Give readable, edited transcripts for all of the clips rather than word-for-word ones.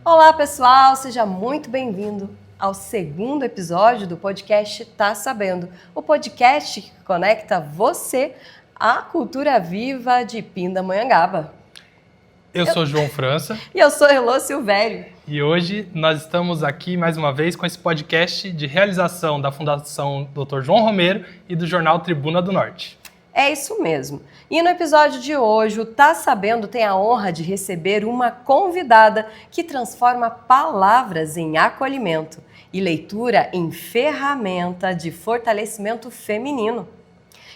Olá, pessoal! Seja muito bem-vindo ao segundo episódio do podcast Tá Sabendo, o podcast que conecta você à cultura viva de Pindamonhangaba. Eu sou João França. E eu sou Elô Silvério. E hoje nós estamos aqui mais uma vez com esse podcast de realização da Fundação Dr. João Romero e do jornal Tribuna do Norte. É isso mesmo. E no episódio de hoje, o Tá Sabendo tem a honra de receber uma convidada que transforma palavras em acolhimento e leitura em ferramenta de fortalecimento feminino.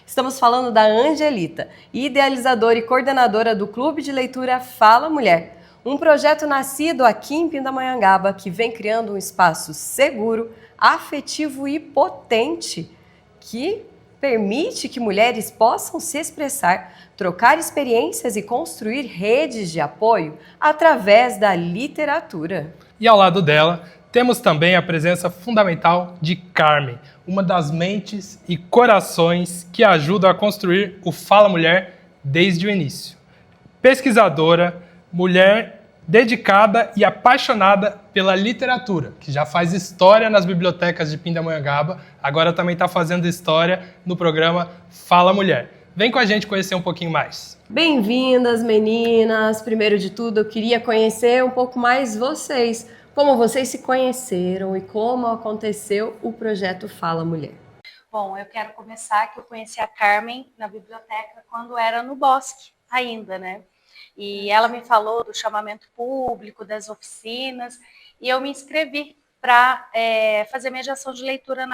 Estamos falando da Angelita, idealizadora e coordenadora do Clube de Leitura Fala Mulher, um projeto nascido aqui em Pindamonhangaba que vem criando um espaço seguro, afetivo e potente que permite que mulheres possam se expressar, trocar experiências e construir redes de apoio através da literatura. E ao lado dela, temos também a presença fundamental de Carmen, uma das mentes e corações que ajudam a construir o Fala Mulher desde o início. Pesquisadora, mulher dedicada e apaixonada pela literatura, que já faz história nas bibliotecas de Pindamonhangaba, agora também está fazendo história no programa Fala Mulher. Vem com a gente conhecer um pouquinho mais. Bem-vindas, meninas! Primeiro de tudo, eu queria conhecer um pouco mais vocês, como vocês se conheceram e como aconteceu o projeto Fala Mulher. Bom, eu quero começar que eu conheci a Carmen na biblioteca quando era no Bosque ainda, né? E ela me falou do chamamento público, das oficinas, e eu me inscrevi para fazer mediação de leitura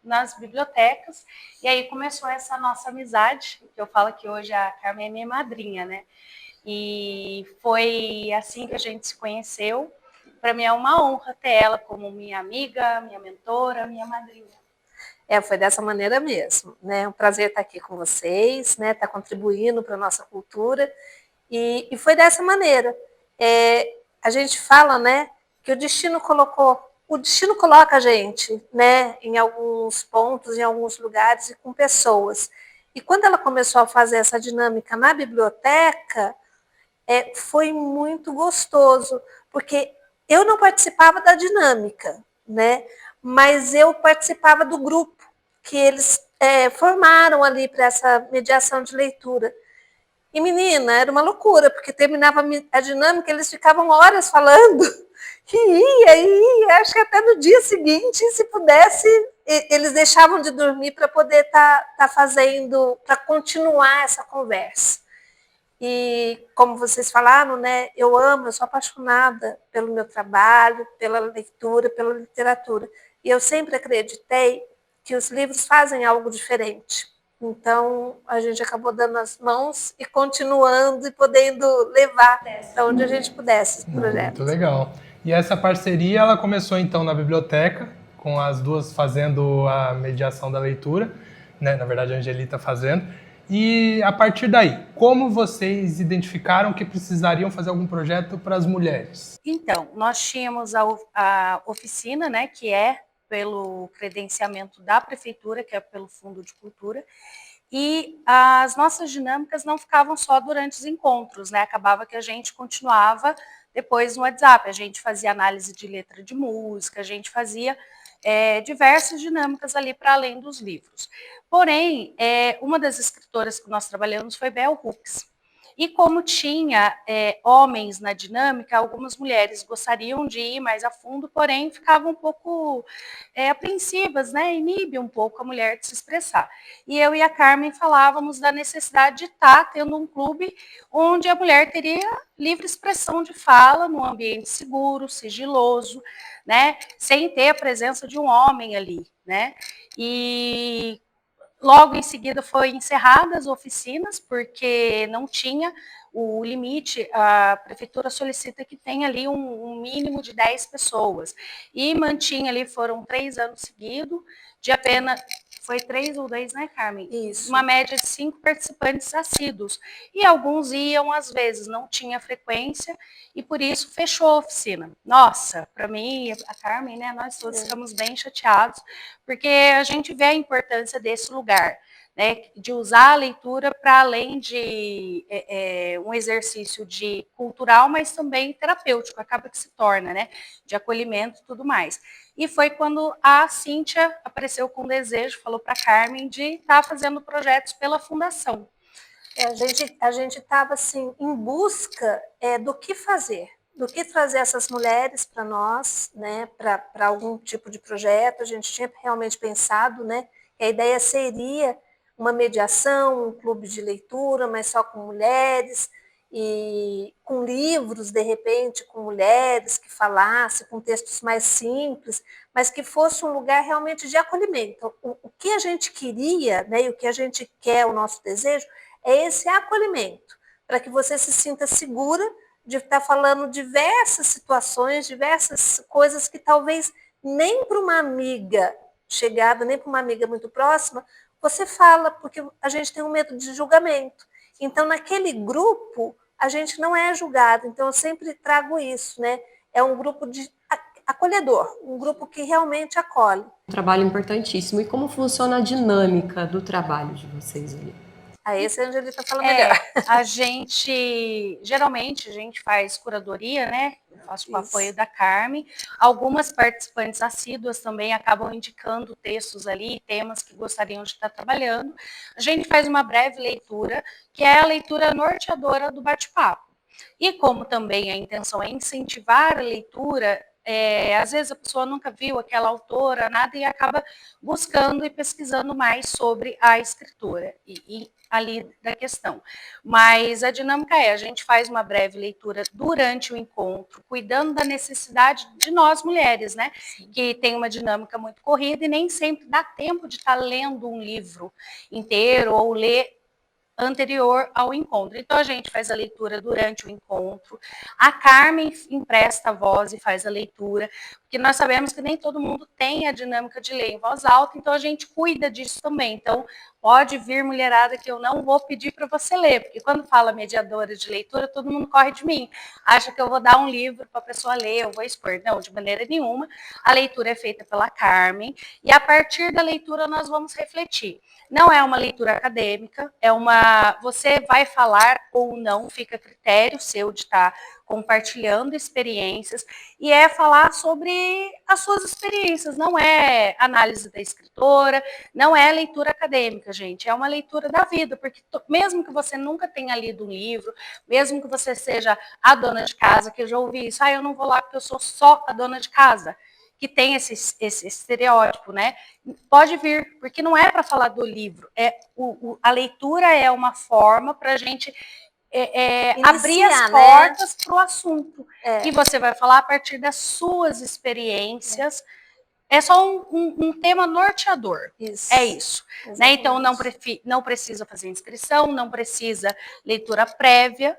nas bibliotecas. E aí começou essa nossa amizade, que eu falo que hoje a Carmen é minha madrinha, né? E foi assim que a gente se conheceu. Para mim é uma honra ter ela como minha amiga, minha mentora, minha madrinha. Foi dessa maneira mesmo, né? É um prazer estar aqui com vocês, né? Estar contribuindo para a nossa cultura. E foi dessa maneira. A gente fala, né, que o destino coloca a gente, né, em alguns pontos, em alguns lugares e com pessoas. E quando ela começou a fazer essa dinâmica na biblioteca, foi muito gostoso, porque eu não participava da dinâmica, né, mas eu participava do grupo que eles formaram ali para essa mediação de leitura. E, menina, era uma loucura, porque terminava a dinâmica, eles ficavam horas falando, e ia, acho que até no dia seguinte, se pudesse, eles deixavam de dormir para poder tá fazendo, para continuar essa conversa. E, como vocês falaram, né, eu sou apaixonada pelo meu trabalho, pela leitura, pela literatura. E eu sempre acreditei que os livros fazem algo diferente. Então, a gente acabou dando as mãos e continuando e podendo levar para onde a gente pudesse esse projeto. Muito legal. E essa parceria, ela começou então na biblioteca, com as duas fazendo a mediação da leitura, né? Na verdade, a Angelita fazendo. E a partir daí, como vocês identificaram que precisariam fazer algum projeto para as mulheres? Então, nós tínhamos a oficina, né, que é pelo credenciamento da prefeitura, que é pelo Fundo de Cultura, e as nossas dinâmicas não ficavam só durante os encontros, né? Acabava que a gente continuava depois no WhatsApp, a gente fazia análise de letra de música, a gente fazia diversas dinâmicas ali para além dos livros. Porém, uma das escritoras que nós trabalhamos foi Bell Hooks. E como tinha homens na dinâmica, algumas mulheres gostariam de ir mais a fundo, porém ficavam um pouco apreensivas, né? Inibe um pouco a mulher de se expressar. E eu e a Carmen falávamos da necessidade de estar tendo um clube onde a mulher teria livre expressão de fala, num ambiente seguro, sigiloso, né? Sem ter a presença de um homem ali, né? E logo em seguida foi encerradas as oficinas, porque não tinha o limite, a prefeitura solicita que tenha ali um mínimo de 10 pessoas. E mantinha ali, foram 3 anos seguidos, de apenas, foi 3 ou 10, né, Carmen? Isso. Uma média de 5 participantes assíduos. E alguns iam, às vezes, não tinha frequência, e por isso fechou a oficina. Nossa, para mim, a Carmen, né, nós todos ficamos bem chateados, porque a gente vê a importância desse lugar, né, de usar a leitura para além de um exercício de cultural, mas também terapêutico, acaba que se torna, né, de acolhimento e tudo mais. E foi quando a Cíntia apareceu com o desejo, falou para a Carmen de estar fazendo projetos pela fundação. A gente estava assim em busca do que fazer, do que trazer essas mulheres para nós, né, para algum tipo de projeto. A gente tinha realmente pensado, né, que a ideia seria uma mediação, um clube de leitura, mas só com mulheres e com livros, de repente, com mulheres que falassem, com textos mais simples, mas que fosse um lugar realmente de acolhimento. O que a gente queria, né, e o que a gente quer, o nosso desejo, é esse acolhimento, para que você se sinta segura de estar falando diversas situações, diversas coisas que talvez nem para uma amiga chegada, nem para uma amiga muito próxima, você fala, porque a gente tem um medo de julgamento. Então, naquele grupo, a gente não é julgado. Então, eu sempre trago isso, né? É um grupo de acolhedor, um grupo que realmente acolhe. Um trabalho importantíssimo. E como funciona a dinâmica do trabalho de vocês ali? Esse a Angelita fala melhor. Geralmente, a gente faz curadoria, né? Eu faço com o apoio da Carmen. Algumas participantes assíduas também acabam indicando textos ali, temas que gostariam de estar trabalhando. A gente faz uma breve leitura, que é a leitura norteadora do bate-papo. E como também a intenção é incentivar a leitura, às vezes a pessoa nunca viu aquela autora, nada, e acaba buscando e pesquisando mais sobre a escritora e ali da questão. Mas a dinâmica a gente faz uma breve leitura durante o encontro, cuidando da necessidade de nós mulheres, né? Que tem uma dinâmica muito corrida e nem sempre dá tempo de estar lendo um livro inteiro ou ler anterior ao encontro. Então, a gente faz a leitura durante o encontro. A Carmen empresta a voz e faz a leitura, porque nós sabemos que nem todo mundo tem a dinâmica de ler em voz alta, então a gente cuida disso também. Então, pode vir, mulherada, que eu não vou pedir para você ler, porque quando fala mediadora de leitura, todo mundo corre de mim. Acha que eu vou dar um livro para a pessoa ler, eu vou expor. Não, de maneira nenhuma. A leitura é feita pela Carmen, e a partir da leitura nós vamos refletir. Não é uma leitura acadêmica, você vai falar ou não, fica a critério seu de estar compartilhando experiências, e é falar sobre as suas experiências, não é análise da escritora, não é leitura acadêmica, gente, é uma leitura da vida, porque mesmo que você nunca tenha lido um livro, mesmo que você seja a dona de casa, que eu já ouvi isso, eu não vou lá porque eu sou só a dona de casa, que tem esse estereótipo, né? Pode vir, porque não é para falar do livro, a leitura é uma forma para a gente abrir as portas para o assunto. E você vai falar a partir das suas experiências. É só um tema norteador. Isso. É isso. Né? Então, não precisa fazer inscrição, não precisa leitura prévia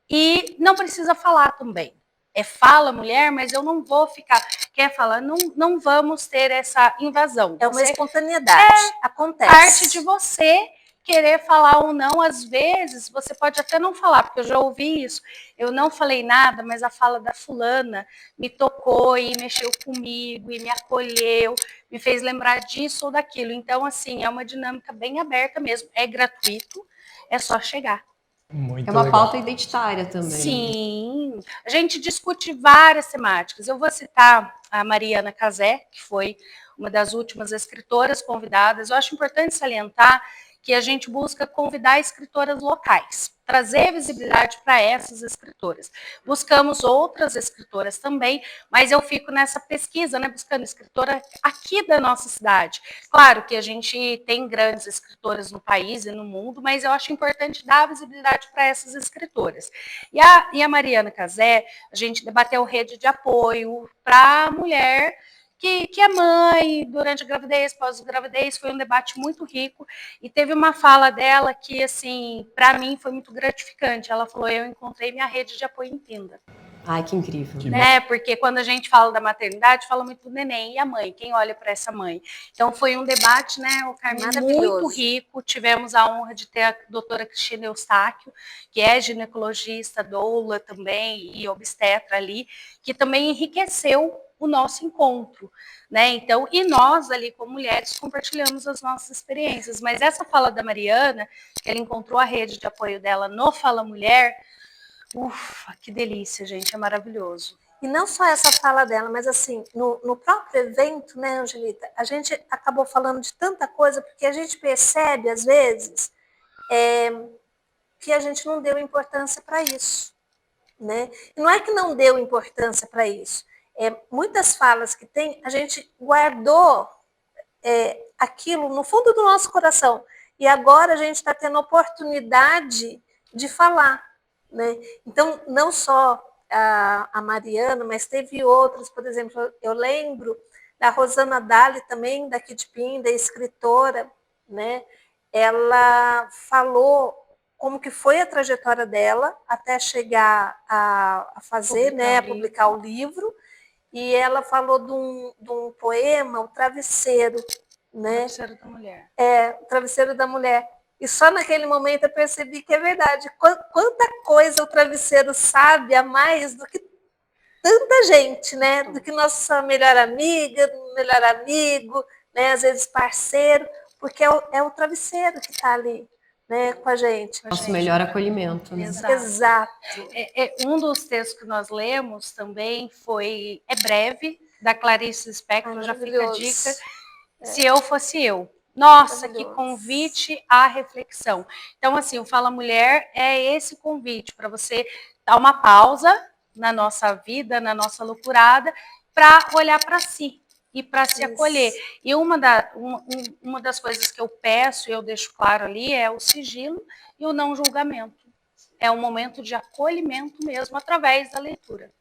e não precisa falar também. Fala, mulher, mas eu não vou ficar... Quer falar? Não vamos ter essa invasão. É uma espontaneidade. Acontece. Parte de você querer falar ou não. Às vezes, você pode até não falar, porque eu já ouvi isso. Eu não falei nada, mas a fala da fulana me tocou e mexeu comigo e me acolheu, me fez lembrar disso ou daquilo. Então, assim, é uma dinâmica bem aberta mesmo. É gratuito, é só chegar. Muito uma legal. Pauta identitária também. Sim, a gente discute várias temáticas. Eu vou citar a Mariana Cazé, que foi uma das últimas escritoras convidadas. Eu acho importante salientar que a gente busca convidar escritoras locais, trazer visibilidade para essas escritoras. Buscamos outras escritoras também, mas eu fico nessa pesquisa, né, buscando escritora aqui da nossa cidade. Claro que a gente tem grandes escritoras no país e no mundo, mas eu acho importante dar visibilidade para essas escritoras. E a Mariana Cazé, a gente debateu rede de apoio para a mulher que é mãe, durante a gravidez, pós-gravidez, foi um debate muito rico, e teve uma fala dela que, assim, para mim foi muito gratificante. Ela falou, eu encontrei minha rede de apoio em Pinda. Ai, que incrível. Né? Porque quando a gente fala da maternidade, fala muito do neném e a mãe, quem olha para essa mãe. Então foi um debate, né, o Carmen, muito rico. Tivemos a honra de ter a doutora Cristina Eustáquio, que é ginecologista, doula também, e obstetra ali, que também enriqueceu o nosso encontro, né? Então, e nós ali como mulheres compartilhamos as nossas experiências, mas essa fala da Mariana, que ela encontrou a rede de apoio dela no Fala Mulher, ufa, que delícia, gente, é maravilhoso. E não só essa fala dela, mas assim, no próprio evento, né, Angelita, a gente acabou falando de tanta coisa, porque a gente percebe, às vezes, que a gente não deu importância para isso, né? E não é que não deu importância para isso. Muitas falas que tem, a gente guardou aquilo no fundo do nosso coração. E agora a gente está tendo oportunidade de falar, né? Então, não só a Mariana, mas teve outras, por exemplo, eu lembro da Rosana Dali também, daqui de Pinda, escritora, né? Ela falou como que foi a trajetória dela até chegar a fazer, né, a publicar o livro, e ela falou de um poema, O Travesseiro, né? O Travesseiro da Mulher. O Travesseiro da Mulher. E só naquele momento eu percebi que é verdade. Quanta coisa o travesseiro sabe a mais do que tanta gente, né? Do que nossa melhor amiga, melhor amigo, né? Às vezes parceiro, porque é o travesseiro que está ali, né? Com a gente. Nosso melhor acolhimento, né? Exato. Um dos textos que nós lemos também foi É Breve, da Clarice Lispector, já fica a dica. Se eu fosse eu. Nossa, que convite à reflexão. Então, assim, o Fala Mulher é esse convite para você dar uma pausa na nossa vida, na nossa loucurada, para olhar para si e para se acolher. E uma das coisas que eu peço e eu deixo claro ali é o sigilo e o não julgamento. É um momento de acolhimento mesmo, através da leitura.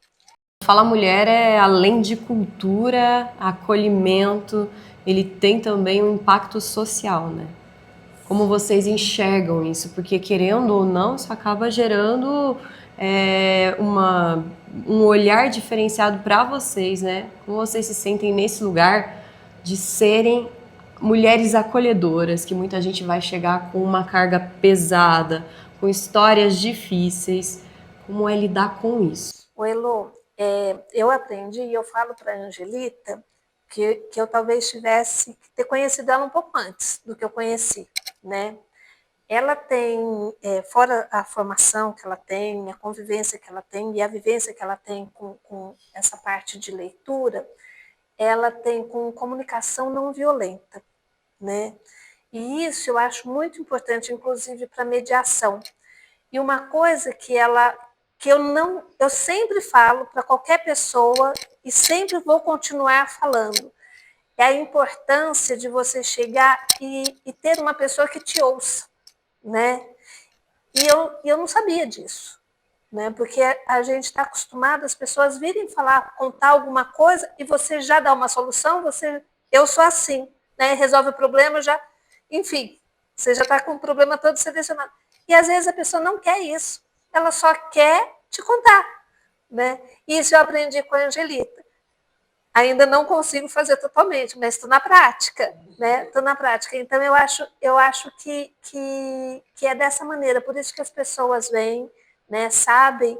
Fala Mulher é, além de cultura, acolhimento, ele tem também um impacto social, né? Como vocês enxergam isso? Porque, querendo ou não, isso acaba gerando um olhar diferenciado para vocês, né? Como vocês se sentem nesse lugar de serem mulheres acolhedoras, que muita gente vai chegar com uma carga pesada, com histórias difíceis. Como é lidar com isso? O Elô, eu aprendi e eu falo para a Angelita que eu talvez tivesse que ter conhecido ela um pouco antes do que eu conheci, né? Ela tem, fora a formação que ela tem, a convivência que ela tem e a vivência que ela tem com essa parte de leitura, ela tem com comunicação não violenta, né? E isso eu acho muito importante, inclusive para mediação. E uma coisa que eu sempre falo para qualquer pessoa e sempre vou continuar falando, é a importância de você chegar e ter uma pessoa que te ouça, né? E eu não sabia disso, né? Porque a gente está acostumado, as pessoas virem falar, contar alguma coisa e você já dá uma solução, eu sou assim, né? Resolve o problema, enfim, você já está com o problema todo selecionado. E às vezes a pessoa não quer isso, ela só quer te contar, né? Isso eu aprendi com a Angelita. Ainda não consigo fazer totalmente, mas estou na prática, né? Estou na prática. Então eu acho que é dessa maneira. Por isso que as pessoas vêm, né? Sabem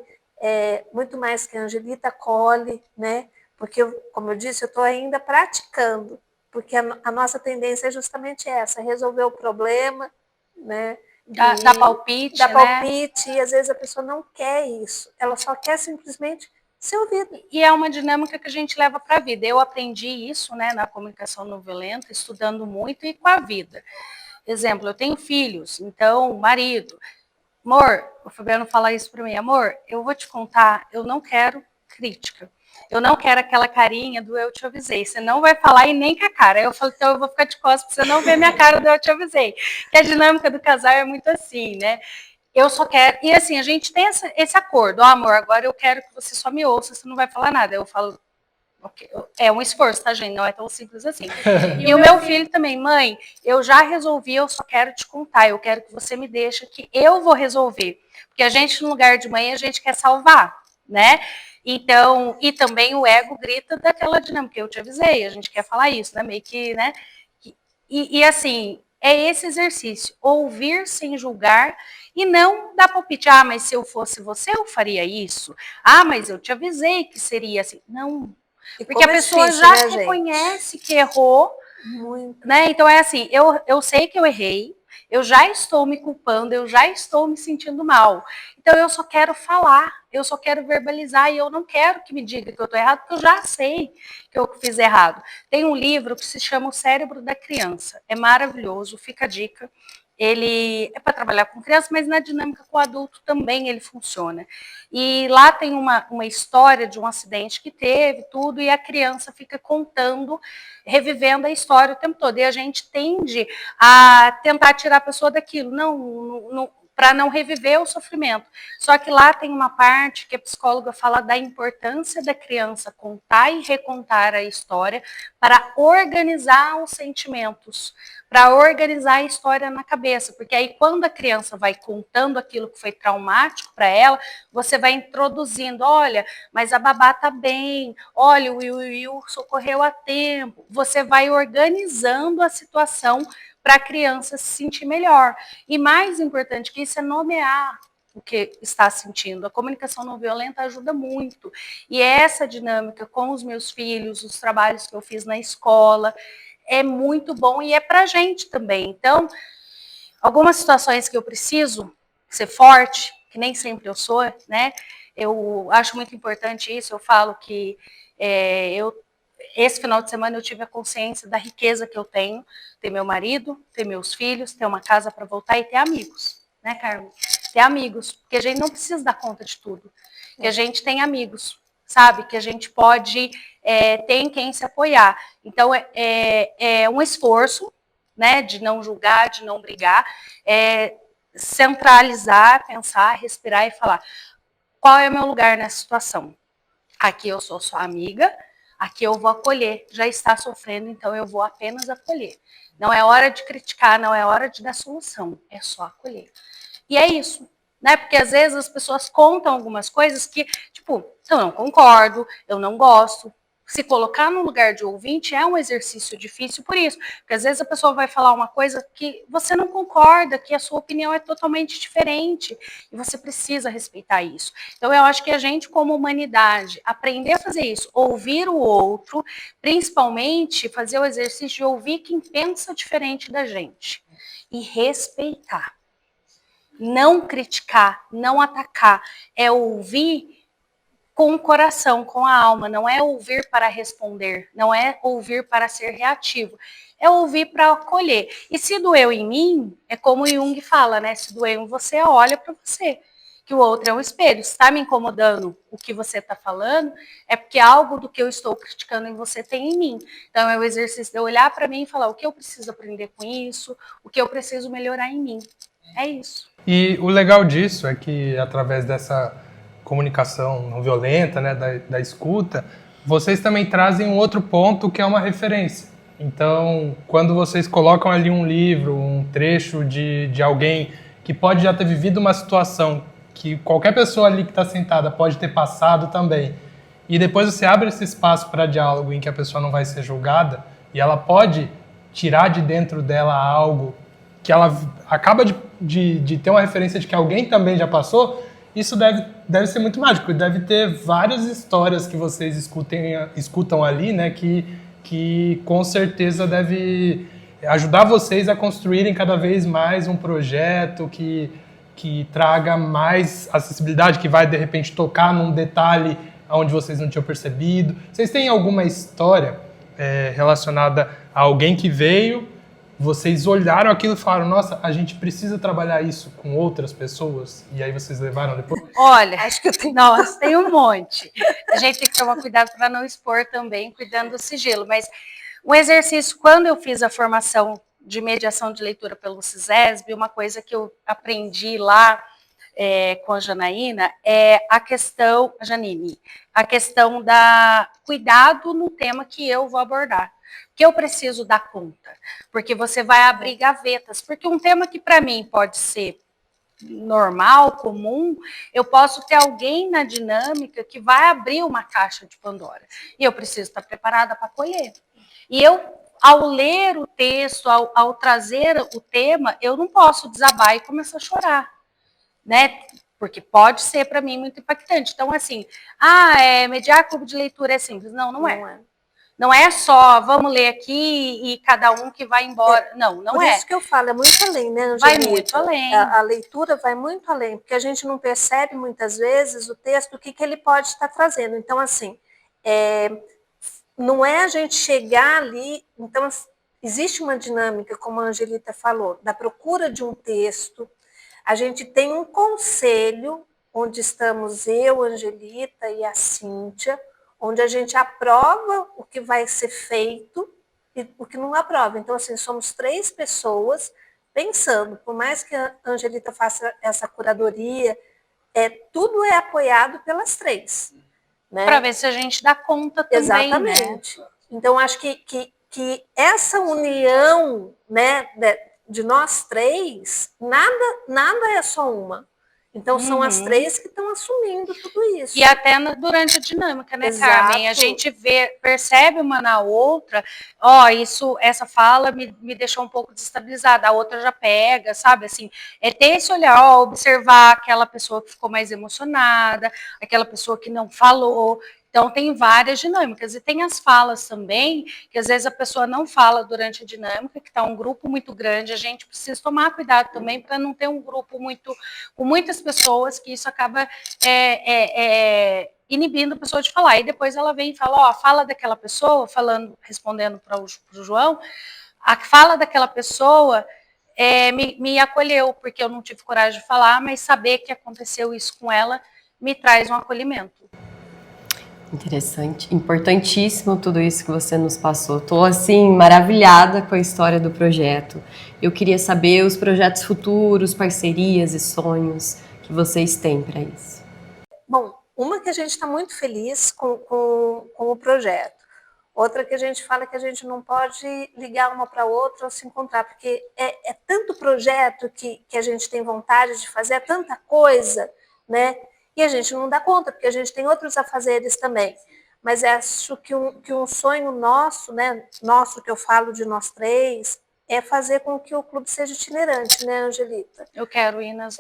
muito mais que a Angelita acolhe, né? Porque, como eu disse, eu estou ainda praticando, porque a nossa tendência é justamente essa: resolver o problema, né? Dá palpite, dá né? palpite, e às vezes a pessoa não quer isso. Ela só quer simplesmente ser ouvida. E é uma dinâmica que a gente leva para a vida. Eu aprendi isso, né, na comunicação não violenta, estudando muito e com a vida. Exemplo, eu tenho filhos, então, marido. Amor, o Fabiano fala isso para mim. Amor, eu vou te contar, eu não quero crítica. Eu não quero aquela carinha do eu te avisei. Você não vai falar e nem com a cara. Eu falo, então eu vou ficar de costas para você não ver minha cara do eu te avisei. Que a dinâmica do casal é muito assim, né? Eu só quero... E assim, a gente tem esse acordo. Ó, amor, agora eu quero que você só me ouça, você não vai falar nada. Eu falo, okay. É um esforço, tá, gente? Não é tão simples assim. E o meu filho também, mãe, eu já resolvi, eu só quero te contar. Eu quero que você me deixe que eu vou resolver. Porque a gente, no lugar de mãe, a gente quer salvar, né? Então, e também o ego grita daquela dinâmica. Eu te avisei, a gente quer falar isso, né? Meio que, né? E assim, é esse exercício. Ouvir sem julgar e não dar palpite. Ah, mas se eu fosse você, eu faria isso. Ah, mas eu te avisei que seria assim. Não. Porque a pessoa difícil, já né, gente? reconhece que errou, Muito. né? Então é assim, eu sei que eu errei, eu já estou me culpando, eu já estou me sentindo mal. Então eu só quero falar, eu só quero verbalizar e eu não quero que me diga que eu estou errado, porque eu já sei que eu fiz errado. Tem um livro que se chama O Cérebro da Criança. É maravilhoso, fica a dica. Ele é para trabalhar com criança, mas na dinâmica com o adulto também ele funciona. E lá tem uma história de um acidente que teve, tudo, e a criança fica contando, revivendo a história o tempo todo. E a gente tende a tentar tirar a pessoa daquilo, para não reviver o sofrimento. Só que lá tem uma parte que a psicóloga fala da importância da criança contar e recontar a história para organizar os sentimentos, para organizar a história na cabeça, porque aí quando a criança vai contando aquilo que foi traumático para ela, você vai introduzindo, olha, mas a babá tá bem, olha, o Will socorreu a tempo, você vai organizando a situação para a criança se sentir melhor. E mais importante que isso é nomear o que está sentindo. A comunicação não violenta ajuda muito. E essa dinâmica com os meus filhos, os trabalhos que eu fiz na escola, é muito bom e é para a gente também. Então, algumas situações que eu preciso ser forte, que nem sempre eu sou, né? Eu acho muito importante isso. Eu falo que esse final de semana eu tive a consciência da riqueza que eu tenho, ter meu marido, ter meus filhos, ter uma casa para voltar e ter amigos, né, Carmen? Ter amigos, porque a gente não precisa dar conta de tudo, que a gente tem amigos, sabe? Que a gente pode ter em quem se apoiar. Então, é um esforço, né, de não julgar, de não brigar, centralizar, pensar, respirar e falar, qual é o meu lugar nessa situação? Aqui eu sou sua amiga, aqui eu vou acolher. Já está sofrendo, então eu vou apenas acolher. Não é hora de criticar, não é hora de dar solução, é só acolher. E é isso, né? Porque às vezes as pessoas contam algumas coisas que, tipo, eu não concordo, eu não gosto. Se colocar no lugar de ouvinte é um exercício difícil por isso, porque às vezes a pessoa vai falar uma coisa que você não concorda, que a sua opinião é totalmente diferente, e você precisa respeitar isso. Então eu acho que a gente, como humanidade, aprender a fazer isso, ouvir o outro, principalmente fazer o exercício de ouvir quem pensa diferente da gente, e respeitar. Não criticar, não atacar, é ouvir com o coração, com a alma, não é ouvir para responder, não é ouvir para ser reativo, é ouvir para acolher. E se doeu em mim, é como Jung fala, né? Se doeu em você, olha para você, que o outro é um espelho. Se está me incomodando o que você está falando, é porque algo do que eu estou criticando em você tem em mim. Então é o exercício de eu olhar para mim e falar o que eu preciso aprender com isso, o que eu preciso melhorar em mim. É isso. E o legal disso é que, através dessa comunicação não violenta, né, da escuta, vocês também trazem um outro ponto que é uma referência. Então, quando vocês colocam ali um livro, um trecho de alguém que pode já ter vivido uma situação que qualquer pessoa ali que está sentada pode ter passado também, e depois você abre esse espaço para diálogo em que a pessoa não vai ser julgada e ela pode tirar de dentro dela algo que ela acaba de ter uma referência de que alguém também já passou, isso deve ser muito mágico. Deve ter várias histórias que vocês escutam ali, né, que com certeza deve ajudar vocês a construírem cada vez mais um projeto que traga mais acessibilidade, que vai, de repente, tocar num detalhe onde vocês não tinham percebido. Vocês têm alguma história relacionada a alguém que veio, vocês olharam aquilo e falaram, nossa, a gente precisa trabalhar isso com outras pessoas? E aí vocês levaram depois? Olha, acho que nossa, tem um monte. A gente tem que tomar cuidado para não expor também, cuidando do sigilo. Mas um exercício, quando eu fiz a formação de mediação de leitura pelo CISESB, uma coisa que eu aprendi lá com a Janaína é a questão, Janine, a questão da cuidado no tema que eu vou abordar. Que eu preciso dar conta, porque você vai abrir gavetas, porque um tema que para mim pode ser normal, comum, eu posso ter alguém na dinâmica que vai abrir uma caixa de Pandora, e eu preciso estar preparada para acolher. E eu, ao ler o texto, ao trazer o tema, eu não posso desabar e começar a chorar, né? porque pode ser para mim muito impactante. Então, assim, mediar clube de leitura é simples. Não, não é. Não é só, vamos ler aqui e cada um que vai embora. Não Por é. isso que eu falo, é muito além, né, Angelita? Vai muito além. A leitura vai muito além, porque a gente não percebe muitas vezes o texto, o que ele pode estar trazendo. Então, assim, não é a gente chegar ali. Então, existe uma dinâmica, como a Angelita falou, da procura de um texto. A gente tem um conselho, onde estamos eu, a Angelita e a Cíntia, onde a gente aprova o que vai ser feito e o que não aprova. Então, assim, somos 3 pessoas pensando, por mais que a Angelita faça essa curadoria, tudo é apoiado pelas 3. Né? Para ver se a gente dá conta também. Exatamente. Né? Então, acho que essa união, né, de nós 3, nada é só uma. Então, são as 3 que estão assumindo tudo isso. E até durante a dinâmica, né, Exato. Carmen? A gente percebe uma na outra, essa fala me deixou um pouco desestabilizada, a outra já pega, sabe? Assim, ter esse olhar, observar aquela pessoa que ficou mais emocionada, aquela pessoa que não falou. Então, tem várias dinâmicas. E tem as falas também, que às vezes a pessoa não fala durante a dinâmica, que está um grupo muito grande. A gente precisa tomar cuidado também para não ter um grupo com muitas pessoas, que isso acaba inibindo a pessoa de falar. E depois ela vem e fala, a fala daquela pessoa, respondendo para o João, a fala daquela pessoa me acolheu, porque eu não tive coragem de falar, mas saber que aconteceu isso com ela me traz um acolhimento. Interessante, importantíssimo tudo isso que você nos passou. Estou, assim, maravilhada com a história do projeto. Eu queria saber os projetos futuros, parcerias e sonhos que vocês têm para isso. Bom, uma que a gente está muito feliz com o projeto. Outra que a gente fala que a gente não pode ligar uma para outra ou se encontrar, porque é tanto projeto que a gente tem vontade de fazer, é tanta coisa, né? E a gente não dá conta, porque a gente tem outros afazeres também. Mas acho que um sonho nosso, né? Nosso, que eu falo de nós 3, é fazer com que o clube seja itinerante, né, Angelita? Eu quero ir nas...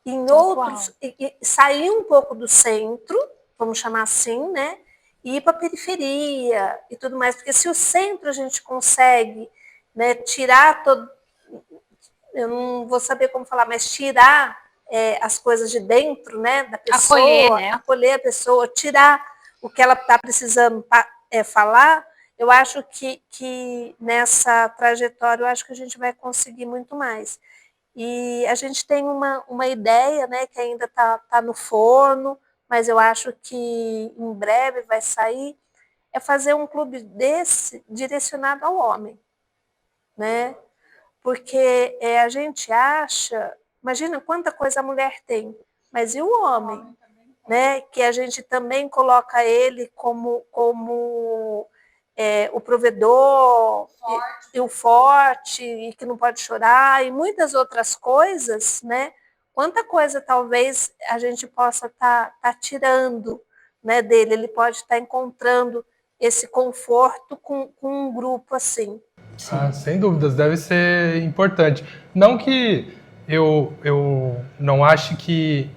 Em outros, sair um pouco do centro, vamos chamar assim, né? E ir para a periferia e tudo mais. Porque se o centro a gente consegue, né, tirar todo... Eu não vou saber como falar, mas tirar as coisas de dentro, né, da pessoa, acolher a pessoa, tirar o que ela está precisando falar, eu acho que nessa trajetória eu acho que a gente vai conseguir muito mais. E a gente tem uma ideia, né, que ainda está no forno, mas eu acho que em breve vai sair, é fazer um clube desse direcionado ao homem, né? Porque a gente acha, imagina quanta coisa a mulher tem, mas e o homem, né? Que a gente também coloca ele como o provedor, e o forte, e que não pode chorar, e muitas outras coisas, né? Quanta coisa talvez a gente possa tá tirando, né, dele, ele pode estar encontrando esse conforto com um grupo assim. Sem dúvidas, deve ser importante. Não que eu não ache que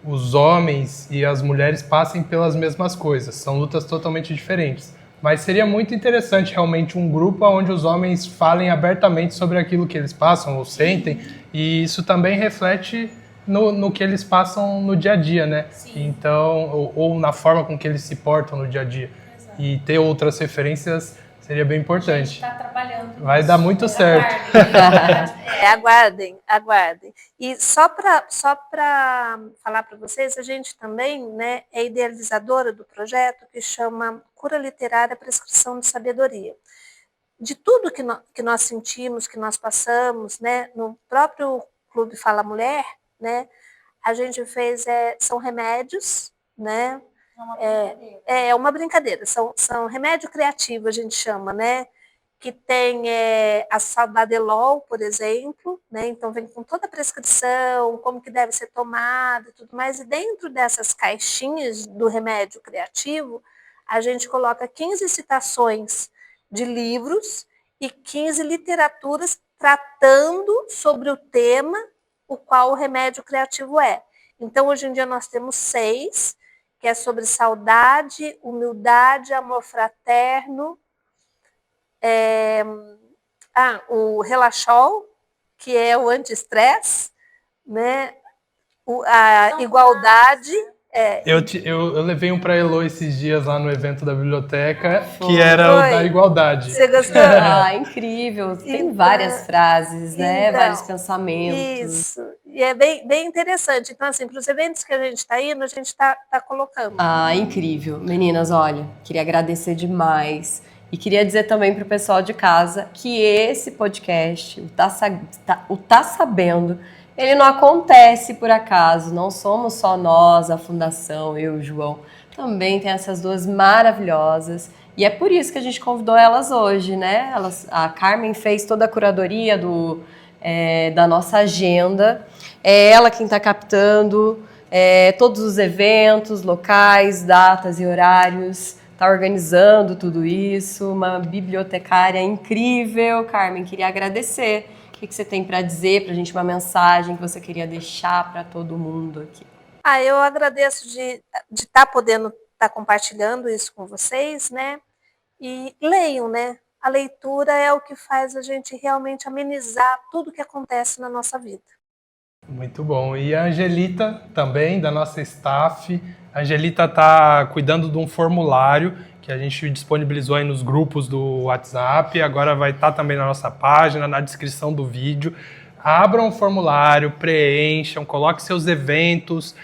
os homens e as mulheres passem pelas mesmas coisas, são lutas totalmente diferentes. Mas seria muito interessante realmente um grupo onde os homens falem abertamente sobre aquilo que eles passam ou sentem, e isso também reflete no que eles passam no dia a dia, né? Sim. Então, ou na forma com que eles se portam no dia a dia. Exato. E ter outras referências seria bem importante. A gente está trabalhando. Vai dar muito certo. Aguardem. E só para falar para vocês, a gente também, né, é idealizadora do projeto que chama Cura Literária Prescrição de Sabedoria. De tudo que nós sentimos, que nós passamos, né, no próprio Clube Fala Mulher, né, a gente fez, são remédios, né? É uma brincadeira, são remédio criativo, a gente chama, né? Que tem a Saldadelol, por exemplo, né? Então vem com toda a prescrição, como que deve ser tomado e tudo mais, e dentro dessas caixinhas do remédio criativo, a gente coloca 15 citações de livros e 15 literaturas tratando sobre o tema o qual o remédio criativo é. Então, hoje em dia, nós temos 6, que é sobre saudade, humildade, amor fraterno, o relaxol, que é o anti-estresse, né? A igualdade. Eu levei um para Elo esses dias lá no evento da biblioteca, que era o da igualdade. Você gostou? Incrível. Tem várias frases, né? Então, vários pensamentos. Isso. E é bem interessante. Então, assim, para os eventos que a gente está indo, a gente está colocando. Incrível. Meninas, olha, queria agradecer demais. E queria dizer também para o pessoal de casa que esse podcast, o Tá Sabendo, ele não acontece por acaso. Não somos só nós, a Fundação, eu e o João. Também tem essas duas maravilhosas. E é por isso que a gente convidou elas hoje, né? A Carmen fez toda a curadoria da nossa agenda. É ela quem está captando todos os eventos, locais, datas e horários. Está organizando tudo isso. Uma bibliotecária incrível. Carmen, queria agradecer. O que você tem para dizer para a gente, uma mensagem que você queria deixar para todo mundo aqui? Eu agradeço de estar podendo estar compartilhando isso com vocês, né? E leiam, né? A leitura é o que faz a gente realmente amenizar tudo que acontece na nossa vida. Muito bom. E a Angelita também, da nossa staff. A Angelita está cuidando de um formulário que a gente disponibilizou aí nos grupos do WhatsApp. Agora vai estar também na nossa página, na descrição do vídeo. Abram o formulário, preencham, coloquem seus eventos,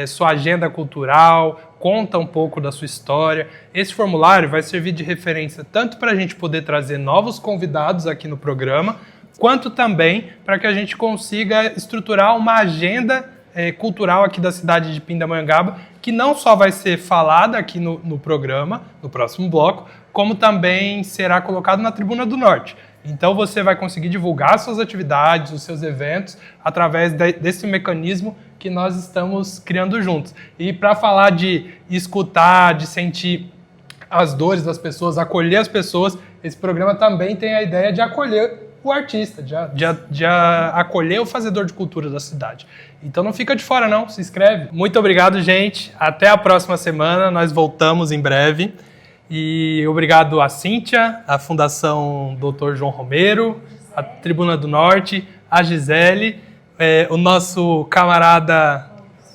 sua agenda cultural, conta um pouco da sua história. Esse formulário vai servir de referência tanto para a gente poder trazer novos convidados aqui no programa, quanto também para que a gente consiga estruturar uma agenda cultural aqui da cidade de Pindamonhangaba, que não só vai ser falada aqui no programa, no próximo bloco, como também será colocado na Tribuna do Norte. Então você vai conseguir divulgar suas atividades, os seus eventos, através desse mecanismo que nós estamos criando juntos. E para falar de escutar, de sentir as dores das pessoas, acolher as pessoas, esse programa também tem a ideia de acolher o artista, de acolher o fazedor de cultura da cidade. Então não fica de fora não, se inscreve. Muito obrigado, gente. Até a próxima semana, nós voltamos em breve. E obrigado a Cíntia, a Fundação Dr. João Romero, a Tribuna do Norte, a Gisele, o nosso camarada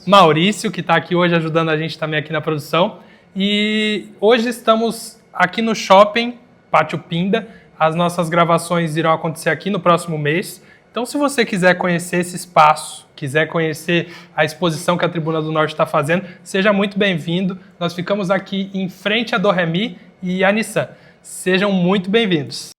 Maurício, que está aqui hoje ajudando a gente também aqui na produção. E hoje estamos aqui no Shopping Pátio Pinda. As nossas gravações irão acontecer aqui no próximo mês. Então, se você quiser conhecer esse espaço, quiser conhecer a exposição que a Tribuna do Norte está fazendo, seja muito bem-vindo. Nós ficamos aqui em frente à Doremi e à Nissan. Sejam muito bem-vindos.